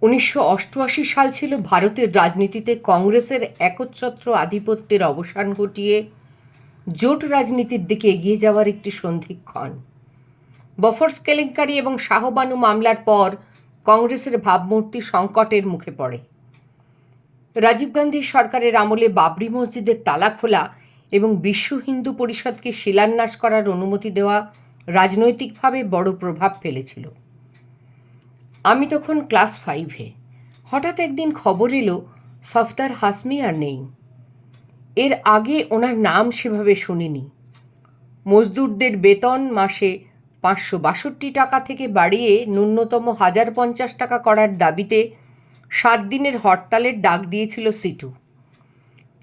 1988 সাল ছিল ভারতের রাজনীতিতে কংগ্রেসের একচ্ছত্র আধিপত্যের অবসান ঘটিয়ে জোট রাজনীতির দিকে এগিয়ে যাওয়ার একটি সন্ধিক্ষণ। বফর্স কেলেঙ্কারি এবং শাহবানু মামলার পর কংগ্রেসের ভাবমূর্তি সংকটের মুখে পড়ে। রাজীব গান্ধীর সরকারের আমলে বাবরি মসজিদের তালা খোলা এবং বিশ্ব হিন্দু পরিষদকে শিলান্যাস করার অনুমতি দেওয়া রাজনৈতিকভাবে বড় প্রভাব ফেলেছিল। আমি তখন ক্লাস 5-এ। হঠাৎ একদিন খবর এলো সফদার হাসমি আর নেই। এর আগে ওনার নাম সেভাবে শুনিনি। মজদুরদের বেতন মাসে 562 টাকা থেকে বাড়িয়ে ন্যূনতম 1050 টাকা করার দাবিতে 7 দিনের হরতালের ডাক দিয়েছিল সিটু।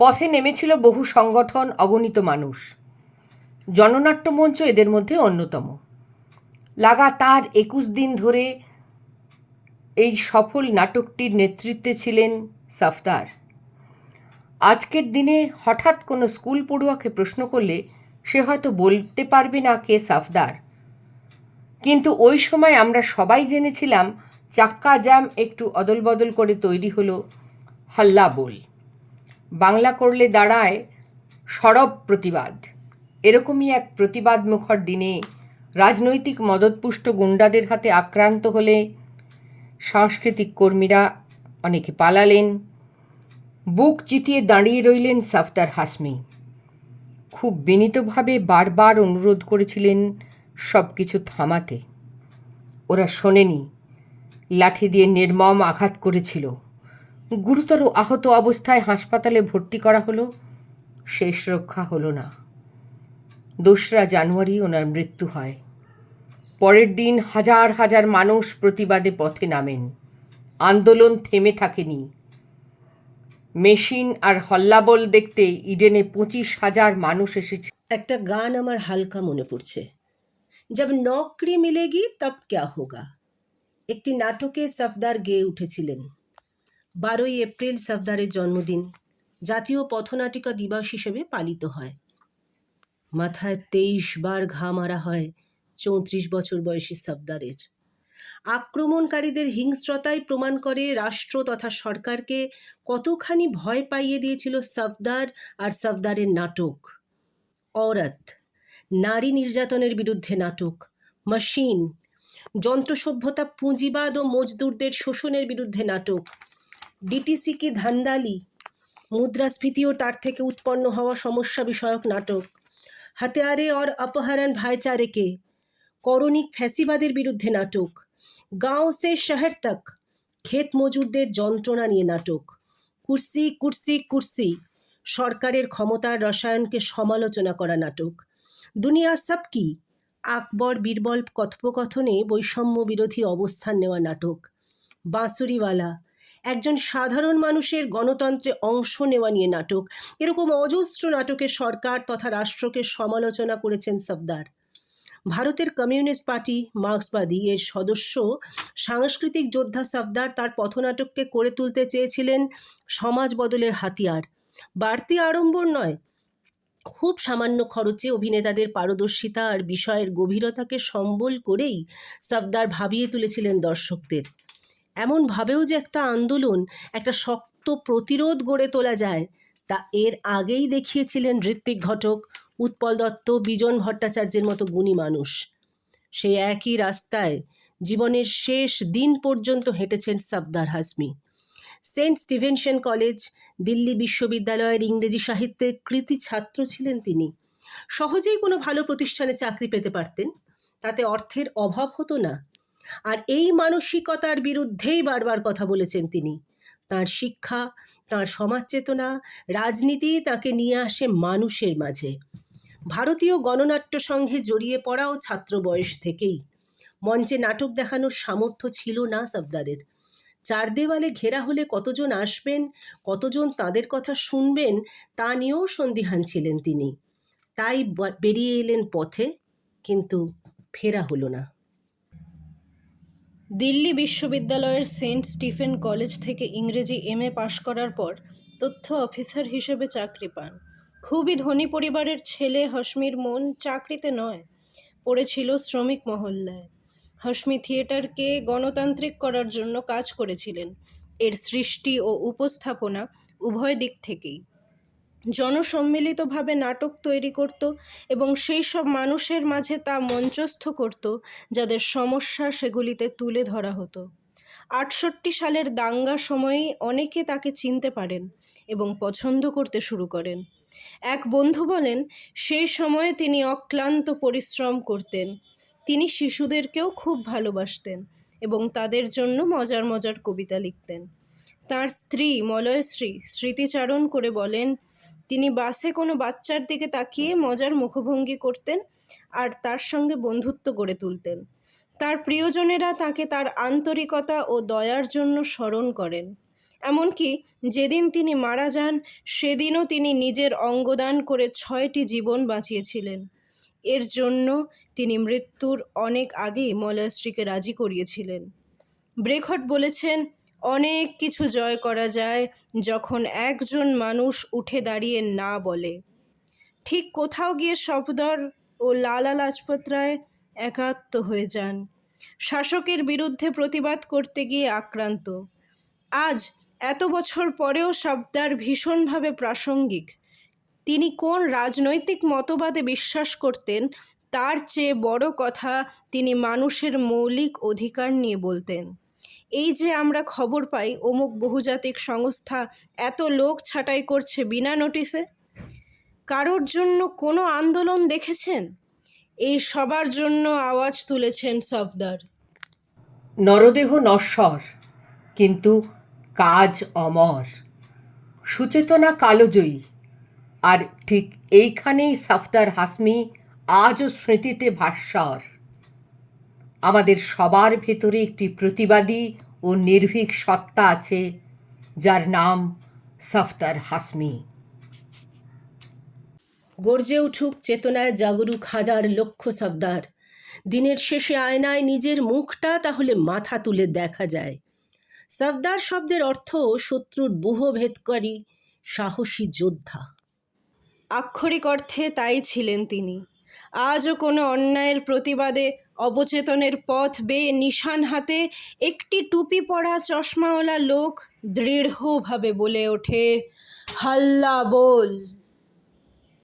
পথে নেমেছিল বহু সংগঠন, অগণিত মানুষ। জননাট্য মঞ্চ এদের মধ্যে অন্যতম। লাগাতার 21 দিন ধরে এই সফল নাটকটির নেতৃত্বে ছিলেন সফদার। আজকের দিনে হঠাৎ কোনো স্কুল পড়ুয়াকে প্রশ্ন করলে সে হয়তো বলতে পারবে না কে সফদার, কিন্তু ওই সময় আমরা সবাই জেনেছিলাম চাক্কা জ্যাম একটু অদল বদল করে তৈরি হলো হাল্লা বোল। বাংলা করলে দাঁড়ায় সরব প্রতিবাদ। এরকমই এক প্রতিবাদ মুখর দিনে রাজনৈতিক মদতপুষ্ট গুন্ডাদের হাতে আক্রান্ত হলে সাংস্কৃতিক কর্মীরা অনেকে পালালেন। বুক চিতিয়ে দাঁড়িয়ে রইলেন সফদার হাসমি। খুব বিনীতভাবে বারবার অনুরোধ করেছিলেন সব কিছু থামাতে। ওরা শোনেনি। লাঠি দিয়ে নির্মম আঘাত করেছিল। গুরুতর আহত অবস্থায় হাসপাতালে ভর্তি করা হলো। শেষ রক্ষা হলো না। 2রা জানুয়ারি ওনার মৃত্যু হয়। পরের দিন হাজার হাজার মানুষ প্রতিবাদে পথে নামেন। আন্দোলন থেমে থাকেনি। মেশিন আর হল্লাবল দেখতে ইডেনে 25,000 মানুষ এসেছে। একটা গান আমার হালকা মনে পড়ছে, জব নকরি মিলেগি তব ক্যা হোগা। একটি নাটকে সফদার গেয়ে উঠেছিলেন। 12ই এপ্রিল সফদারের জন্মদিন জাতীয় পথনাটিকা দিবস হিসেবে পালিত হয়। মাথায় 23 বার ঘা মারা হয় 34 বছর বয়সী সফদারের। আক্রমণকারীদের হিংস্রতাই প্রমাণ করে রাষ্ট্র তথা সরকারকে কতখানি ভয় পাইয়ে দিয়েছিল সফদার আর সফদারের নাটক। औरत, নারী নির্যাতনের বিরুদ্ধে নাটক। মেশিন, যন্ত্র সভ্যতা, পুঁজিবাদ ও মজদুরদের শোষণের বিরুদ্ধে নাটক। ডিটিসি কি ধান্দালি, মুদ্রাস্ফীতি ও তার থেকে উৎপন্ন হওয়া সমস্যা বিষয়ক নাটক। হাতিয়ারে और अपहरण भाईचारे के, করণিক ফ্যাসিবাদের বিরুদ্ধে নাটক। গাঁও সে শহর তক, ক্ষেত মজুরদের যন্ত্রণা নিয়ে নাটক। কুর্সি কুর্সি কুর্সি, সরকারের ক্ষমতার রসায়নকে সমালোচনা করা নাটক। দুনিয়া সব কি, আকবর বীরবল কথোপকথনে বৈষম্য বিরোধী অবস্থান নেওয়া নাটক। বাঁশুরিওয়ালা, একজন সাধারণ মানুষের গণতন্ত্রে অংশ নেওয়া নিয়ে নাটক। এরকম অজস্র নাটকে সরকার তথা রাষ্ট্রকে সমালোচনা করেছেন সফদার। ভারতের কমিউনিস্ট পার্টি মার্ক্সবাদী এর সদস্য সাংস্কৃতিক যোদ্ধা সফদার তার পথনাটককে করে তুলতে চেয়েছিলেন সমাজ বদলের হাতিয়ার। বাড়তি আড়ম্বর নয়, খুব সামান্য খরচে অভিনেতাদের পারদর্শিতা আর বিষয়ের গভীরতাকে সম্বল করেই সফদার ভাবিয়ে তুলেছিলেন দর্শকদের। এমনভাবেও যে একটা আন্দোলন, একটা শক্ত প্রতিরোধ গড়ে তোলা যায়, তা এর আগেই দেখিয়েছিলেন ঋত্বিক ঘটক, উৎপল দত্ত, বিজন ভট্টাচার্যের মতো গুণী মানুষ। সেই একই রাস্তায় জীবনের শেষ দিন পর্যন্ত হেঁটেছেন Safdar Hashmi. Saint Stevenson College, Delhi বিশ্ববিদ্যালয়ের ইংরেজি সাহিত্যের কৃতি ছাত্র ছিলেন তিনি। সহজেই কোনো ভালো প্রতিষ্ঠানে চাকরি পেতে পারতেন, তাতে অর্থের অভাব হতো না। আর এই মানসিকতার বিরুদ্ধেই বারবার কথা বলেছেন তিনি। তাঁর শিক্ষা, তাঁর সমাজ চেতনা, রাজনীতি তাকে নিয়ে আসে মানুষের মাঝে। ভারতীয় গণনাট্য সংঘে জড়িয়ে পড়াও ছাত্র বয়স থেকেই। মঞ্চে নাটক দেখানোর সামর্থ্য ছিল না সফদারের। 4 দেওয়ালে ঘেরা হলে কতজন আসবেন, কতজন তাদের কথা শুনবেন, তা নিয়েও সন্দিহান ছিলেন তিনি। তাই বেরিয়ে এলেন পথে, কিন্তু ফেরা হলো না। দিল্লি বিশ্ববিদ্যালয়ের সেন্ট স্টিফেন কলেজ থেকে ইংরেজি MA পাশ করার পর তথ্য অফিসার হিসেবে চাকরি পান। খুবই ধনী পরিবারের ছেলে হাসমির মন চাকরিতে নয়, পড়েছিল শ্রমিক মহল্লায়। হাশমি থিয়েটারকে গণতান্ত্রিক করার জন্য কাজ করেছিলেন, এর সৃষ্টি ও উপস্থাপনা উভয় দিক থেকেই। জনসম্মিলিতভাবে নাটক তৈরি করত এবং সেই সব মানুষের মাঝে তা মঞ্চস্থ করত যাদের সমস্যা সেগুলিতে তুলে ধরা হতো। 68 সালের দাঙ্গা সময়েই অনেকে তাকে চিনতে পারেন এবং পছন্দ করতে শুরু করেন। এক বন্ধু বলেন, সেই সময়ে তিনি অক্লান্ত পরিশ্রম করতেন। তিনি শিশুদেরকেও খুব ভালোবাসতেন এবং তাদের জন্য মজার মজার কবিতা লিখতেন। তার স্ত্রী মলয়শ্রী স্মৃতিচারণ করে বলেন, তিনি বাসে কোনো বাচ্চার দিকে তাকিয়ে মজার মুখভঙ্গি করতেন আর তার সঙ্গে বন্ধুত্ব গড়ে তুলতেন। তার প্রিয়জনেরা তাকে তার আন্তরিকতা ও দয়ার জন্য স্মরণ করেন। এমনকি যেদিন তিনি মারা যান সেদিনও তিনি নিজের অঙ্গদান করে 6টি জীবন বাঁচিয়েছিলেন। এর জন্য তিনি মৃত্যুর অনেক আগেই মলয়শ্রীকে রাজি করিয়েছিলেন। ব্রেখট বলেছেন, অনেক কিছু জয় করা যায় যখন একজন মানুষ উঠে দাঁড়িয়ে না বলে। ঠিক কোথাও গিয়ে সফদর ও লালা লাজপত রায় একাত্ম হয়ে যান, শাসকের বিরুদ্ধে প্রতিবাদ করতে গিয়ে আক্রান্ত। আজ এত বছর পরেও সফদার ভীষণভাবে প্রাসঙ্গিক। তিনি কোন রাজনৈতিক মতবাদে বিশ্বাস করতেন তার চেয়ে বড় কথা তিনি মানুষের মৌলিক অধিকার নিয়ে বলতেন। এই যে আমরা খবর পাই অমুক বহুজাতিক সংস্থা এত লোক ছাঁটাই করছে বিনা নোটিশে, কারোর জন্য কোনো আন্দোলন দেখেছেন? এই সবার জন্য আওয়াজ তুলেছেন সফদার। নরদেহ নশ্বর, কিন্তু কাজ অমর। সুচেতনা কালোজয়ী। আর ঠিক এইখানেই সফদার হাশমি আজও স্মৃতিতে ভাস্বর। আমাদের সবার ভেতরে একটি প্রতিবাদী ও নির্ভীক সত্তা আছে, যার নাম সফদার হাশমি। গর্জে উঠুক চেতনায় জাগরুক হাজার লক্ষ সফদার। দিনের শেষে আয়নায় নিজের মুখটা তাহলে মাথা তুলে দেখা যায়। সফদার শব্দের অর্থ শত্রুর ব্যূহভেদকারী সাহসী যোদ্ধা। আক্ষরিক অর্থে তাই ছিলেন তিনি। আজও কোনো অন্যায়ের প্রতিবাদে অবচেতনের পথ বেয়ে নিশান হাতে একটি টুপি পরা চশমাওয়ালা লোক দৃঢ়ভাবে বলে ওঠে, হাল্লা বল।